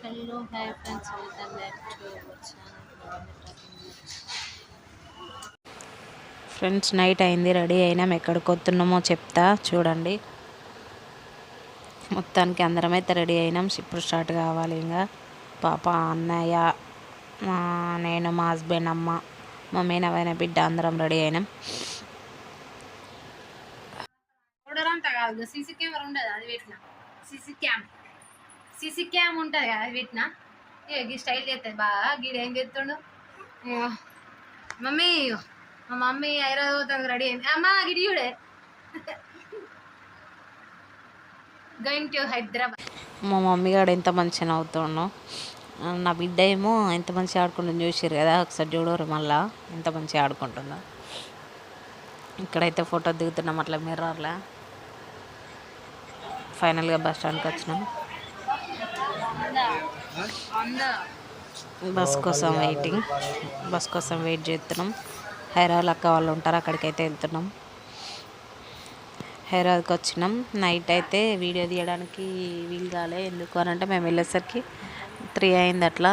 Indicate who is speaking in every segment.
Speaker 1: Hello hi friends, welcome back to our channel. Friends, night అయింది, ready అయినాం. ఎక్కడికి వస్తున్నామో చెప్తా చూడండి. మొత్తానికి అందరం అయితే రెడీ అయినాం. ఇప్పుడు స్టార్ట్ కావాలి. ఇంకా పాప, అన్నయ్య, నేను, మా హస్బెండ్, అమ్మ, మా మేనవైన బిడ్డ అందరం రెడీ అయినాం. అంతా కాదు, సీసీ కెమెరా ఉండదు, అది పెట్టిన సీసీ క్యామ్ ఉంటుంది కదా, అది పెట్టిన గీ స్టైల్ చేస్తుంది బాగా. గీడు ఏం చేస్తుండు మమ్మీ, మా మమ్మీ హైదరాబాద్ రెడీ అయింది. అమ్మా గిడియుడే గోయింగ్ టు హైదరాబాద్. మా మమ్మీ గారు ఎంత మంచిగా అవుతుండో, నా బిడ్డ ఏమో ఎంత మంచిగా ఆడుకుంటుందో చూసారు కదా. ఒకసారి చూడరు మళ్ళా ఎంత మంచిగా ఆడుకుంటుందో. ఇక్కడైతే ఫోటో దిగుతున్నాం అట్లా మిర్రర్లా. ఫైనల్గా బస్ స్టాండ్కి వచ్చినాం. బస్ కోసం వెయిట్ చేస్తున్నాం. హైదరాబాద్ అక్క వాళ్ళు ఉంటారు, అక్కడికైతే వెళ్తున్నాం. హైదరాబాద్కి వచ్చినాం. నైట్ అయితే వీడియో తీయడానికి వీలు కాలే. ఎందుకు అని అంటే మేము వెళ్ళేసరికి 3 అయింది. అట్లా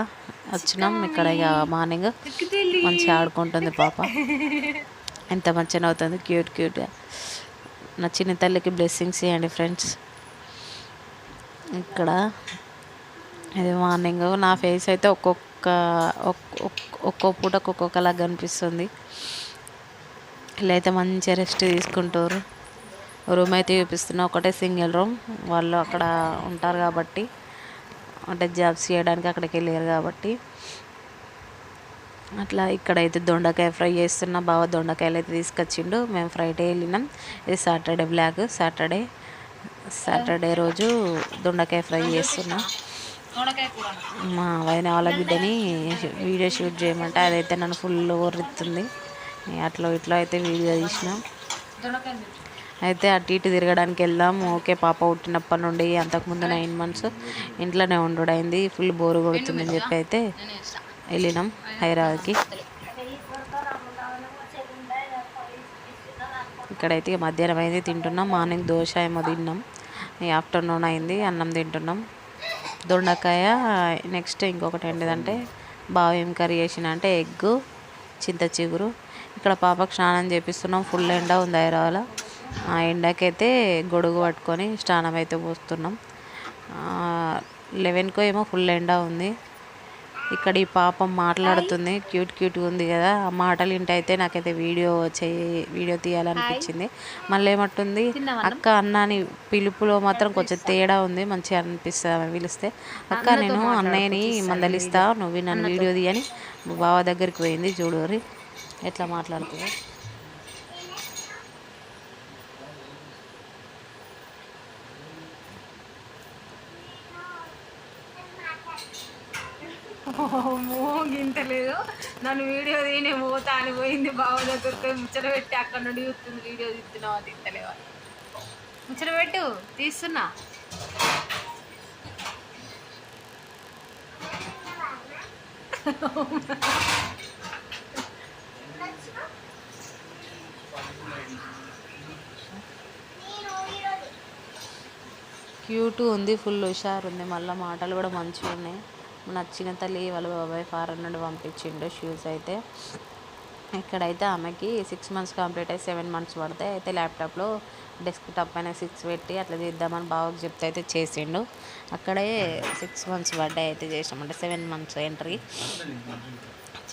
Speaker 1: వచ్చినాం. ఇక్కడ ఇక మార్నింగ్ మంచిగా ఆడుకుంటుంది పాప, ఎంత మంచిగా అవుతుంది, క్యూట్గా. నా చిన్న తల్లికి బ్లెస్సింగ్స్ ఇవ్వండి ఫ్రెండ్స్. ఇక్కడ ఇది మార్నింగ్. నా ఫేస్ అయితే ఒక్కో పూటకు ఒక్కొక్కలాగా కనిపిస్తుంది. వీళ్ళైతే మంచిగా రెస్ట్ తీసుకుంటారు. రూమ్ అయితే చూపిస్తున్నా, ఒకటే సింగిల్ రూమ్. వాళ్ళు అక్కడ ఉంటారు కాబట్టి, అంటే జాబ్స్ చేయడానికి అక్కడికి వెళ్ళారు కాబట్టి అట్లా. ఇక్కడైతే దొండకాయ ఫ్రై చేస్తున్నా. బావ దొండకాయలు అయితే తీసుకొచ్చిండు. మేము ఫ్రైడే వెళ్ళినాం. ఇది సాటర్డే రోజు దొండకాయ ఫ్రై చేస్తున్నా. మా వదిన వాళ్ళ బిడ్డని వీడియో షూట్ చేయమంటే అదైతే నన్ను ఫుల్ ఓర్రిస్తుంది. అట్లా ఇట్లా అయితే వీడియో తీసినాం. అయితే అటు ఇటు తిరగడానికి వెళ్దాం. ఓకే, పాప పుట్టినప్పటి నుండి అంతకుముందు 9 months ఇంట్లోనే ఉండుడైంది. ఫుల్ బోరు కొడుతుందని చెప్పి అయితే వెళ్ళినాం హైదరాబాద్కి. ఇక్కడైతే మధ్యాహ్నం అయింది, తింటున్నాం. మార్నింగ్ దోశ ఏమో తిన్నాం. ఆఫ్టర్నూన్ అయింది, అన్నం తింటున్నాం. దొండకాయ. నెక్స్ట్ ఇంకొకటి ఏంటిదంటే, బావ ఏం కర్రీ చేసిన అంటే ఎగ్గు, చింత చిగురు. ఇక్కడ పాపకు స్నానం చేపిస్తున్నాం. ఫుల్ ఎండ ఉంది హైదరాబాద్లో. ఆ ఎండకైతే గొడుగు పట్టుకొని స్నానం అయితే పోస్తున్నాం. 11కో ఏమో ఫుల్ ఎండ ఉంది. ఇక్కడ ఈ పాపం మాట్లాడుతుంది, క్యూట్గా ఉంది కదా. ఆ మాటలు వింటైతే నాకైతే వీడియో తీయాలనిపించింది. మళ్ళీ ఏమంటుంది, అక్క అన్న అని పిలుపులో మాత్రం కొంచెం తేడా ఉంది. మంచిగా అనిపిస్తుంది ఆమె పిలిస్తే. అక్క నేను అన్నయ్యని మందలిస్తా, నువ్వు నన్ను వీడియో తీయని బావ దగ్గరికి పోయింది. చూడరి ఎట్లా మాట్లాడుతుందో. గింతలేదు, నన్ను వీడియో తీనే పోతా అని పోయింది. బావ దగ్గరికి ముచ్చట పెట్టి అక్కడ నుండి చూస్తుంది. వీడియో తీస్తున్నావా తింటలేవా, ముచ్చట పెట్టు, తీస్తున్నా. క్యూట్ ఉంది, ఫుల్ హుషారు ఉంది. మళ్ళీ మాటలు కూడా మంచిగా ఉన్నాయి. నచ్చిన తల్లి వాళ్ళ బాబాయ్ ఫారెన్ నుండి పంపించిండు షూస్ అయితే. ఇక్కడైతే ఆమెకి 6 months కంప్లీట్ అయ్యి 7 months పడతాయి. అయితే ల్యాప్టాప్లో డెస్క్టాప్ పైన 6 పెట్టి అట్లా చేద్దామని బావకు చెప్తే అయితే చేసిండు. అక్కడే 6 months బర్త్డే అయితే చేసినాం, అంటే 7 months ఎంట్రీ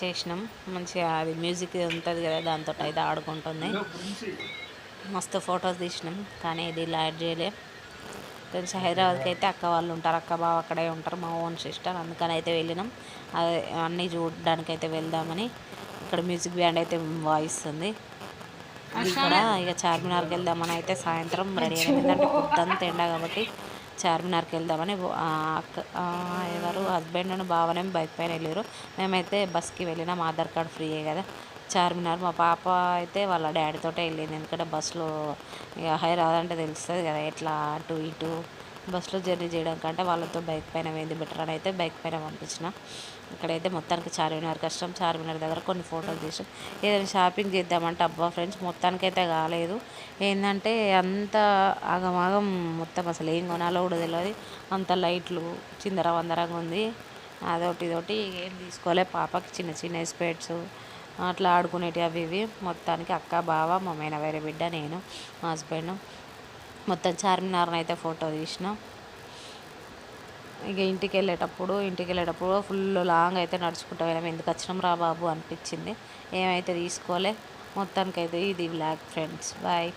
Speaker 1: చేసినాం. మంచిగా అది మ్యూజిక్ ఉంటుంది కదా, దాంతో అయితే ఆడుకుంటుంది. మస్తు ఫొటోస్ తీసినాం, కానీ ఇది ఇలా యాడ్ చేయలే. ఫ్రెండ్స్, హైదరాబాద్కి అయితే అక్క వాళ్ళు ఉంటారు, అక్క బావ అక్కడే ఉంటారు, మా ఓన్ సిస్టర్. అందుకని అయితే వెళ్ళినాం. అది అన్నీ చూడడానికి అయితే వెళ్దామని. ఇక్కడ మ్యూజిక్ బ్యాండ్ అయితే వాయిస్తుంది. ఇక్కడ ఇక చార్మినార్కి వెళ్దామని అయితే సాయంత్రం రెడీ అయినా. ఎందుకంటే పొద్దుంతా ఎండ కాబట్టి చార్మినార్కి వెళ్దామని ఎవరు హస్బెండ్ బావనే బైక్ పైన వెళ్ళారు. మేమైతే బస్కి వెళ్ళినాం. ఆధార్ కార్డ్ ఫ్రీయే కదా. చార్మినార్ మా పాప అయితే వాళ్ళ డాడీతోటే వెళ్ళింది. ఎందుకంటే బస్సులో ఇక హైదరాబాద్ అంటే తెలుస్తుంది కదా, ఎట్లా అటు ఇటు బస్సులో జర్నీ చేయడం కంటే వాళ్ళతో బైక్ పైన పోయింది బెటర్ అని అయితే బైక్ పైన పంపించిన. ఇక్కడైతే మొత్తానికి చార్మినార్ కష్టం. చార్మినార్ దగ్గర కొన్ని ఫోటోలు తీసాం. ఏదైనా షాపింగ్ చేద్దామంటే అబ్బా ఫ్రెండ్స్ మొత్తానికైతే కాలేదు. ఏంటంటే అంత ఆగమాగం, మొత్తం అసలు ఏం కొనాలో కూడా తెలియదు. అంత లైట్లు చిందర వందరంగా ఉంది. అదొకటి ఇదొకటి ఏం తీసుకోలే. పాపకి చిన్న చిన్న స్పెట్స్ అట్లా ఆడుకునేటివి అవి ఇవి. మొత్తానికి అక్క, బావ, మా మేన వేరే బిడ్డ, నేను, మా హస్బెండ్ మొత్తం చార్మినార్ని అయితే ఫోటో తీసినాం. ఇక ఇంటికి వెళ్ళేటప్పుడు ఫుల్ లాంగ్ అయితే నడుచుకుంటూ వెళ్ళాము. ఎందుకు వచ్చినాం రా బాబు అనిపించింది. ఏమైతే తీసుకోలే. మొత్తానికైతే ఇది బ్లాక్ ఫ్రెండ్స్. బాయ్.